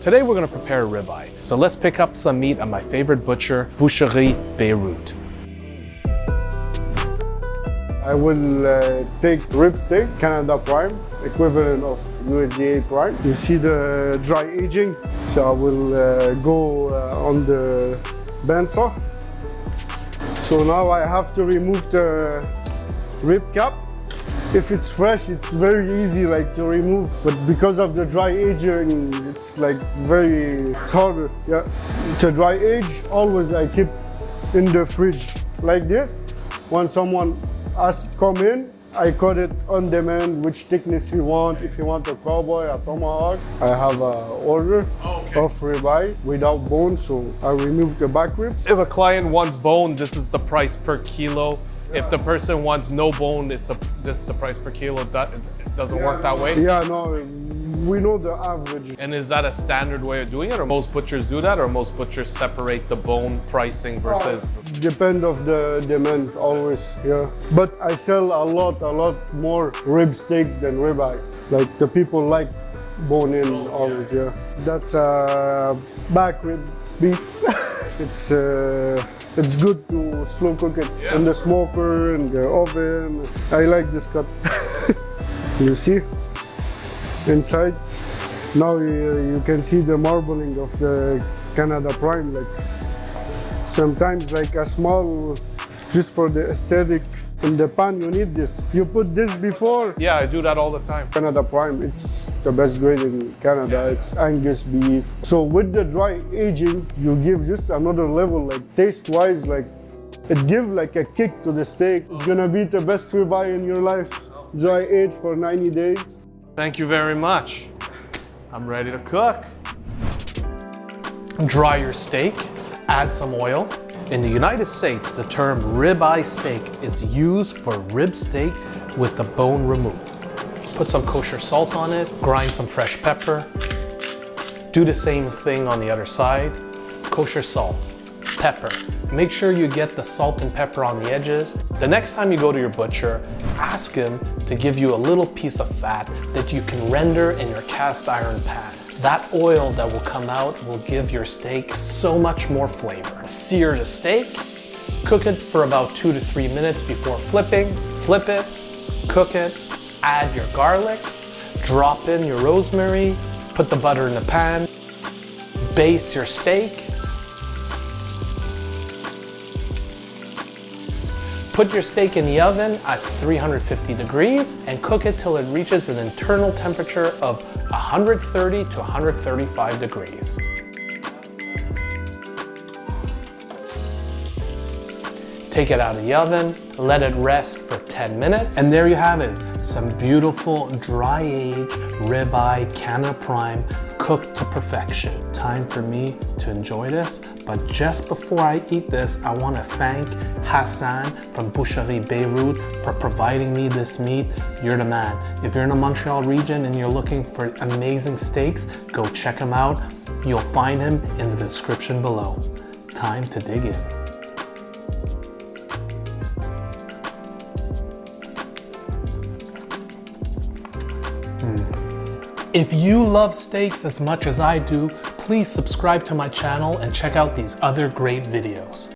Today we're going to prepare a ribeye. So let's pick up some meat at my favorite butcher, Boucherie Beirut. I will take rib steak, Canada Prime, equivalent of USDA Prime. You see the dry aging, so I will go on the bandsaw. So now I have to remove the rib cap. If it's fresh, it's very easy to remove, but because of the dry aging, it's it's harder. Yeah, the dry age, always I keep in the fridge like this. When someone come in, I cut it on demand, which thickness you want. If you want a cowboy, a tomahawk, I have an order of ribeye without bone, so I remove the back ribs. If a client wants bone, this is the price per kilo. If the person wants no bone, this is the price per kilo. It doesn't work that way? Yeah, no, we know the average. And is that a standard way of doing it, or most butchers do that, or most butchers separate the bone pricing versus? Depend of the demand, always, yeah. But I sell a lot more rib steak than ribeye. Like the people like bone in always, yeah. That's back rib beef. It's good to slow cook it in the smoker and the oven. I like this cut. You see, inside. Now you can see the marbling of the Canada Prime. Sometimes a small, just for the aesthetic. In the pan, you need this. You put this before. Yeah, I do that all the time. Canada Prime, it's the best grade in Canada. It's Angus beef. So with the dry aging, you give just another level, taste-wise, it gives a kick to the steak. It's gonna be the best ribeye in your life. Dry age for 90 days. Thank you very much. I'm ready to cook. Dry your steak, add some oil. In the United States, the term ribeye steak is used for rib steak with the bone removed. Put some kosher salt on it, grind some fresh pepper. Do the same thing on the other side. Kosher salt, pepper. Make sure you get the salt and pepper on the edges. The next time you go to your butcher, ask him to give you a little piece of fat that you can render in your cast iron pan. That oil that will come out will give your steak so much more flavor. Sear the steak, cook it for about 2 to 3 minutes before flipping. Flip it, cook it, add your garlic, drop in your rosemary, put the butter in the pan, baste your steak. Put your steak in the oven at 350 degrees and cook it till it reaches an internal temperature of 130 to 135 degrees. Take it out of the oven, let it rest for 10 minutes, and there you have it. Some beautiful dry-aged ribeye Canada Prime cooked to perfection. Time for me to enjoy this, but just before I eat this, I want to thank Hassan from Boucherie Beirut for providing me this meat. You're the man. If you're in the Montreal region and you're looking for amazing steaks, go check him out. You'll find him in the description below. Time to dig in. If you love steaks as much as I do, please subscribe to my channel and check out these other great videos.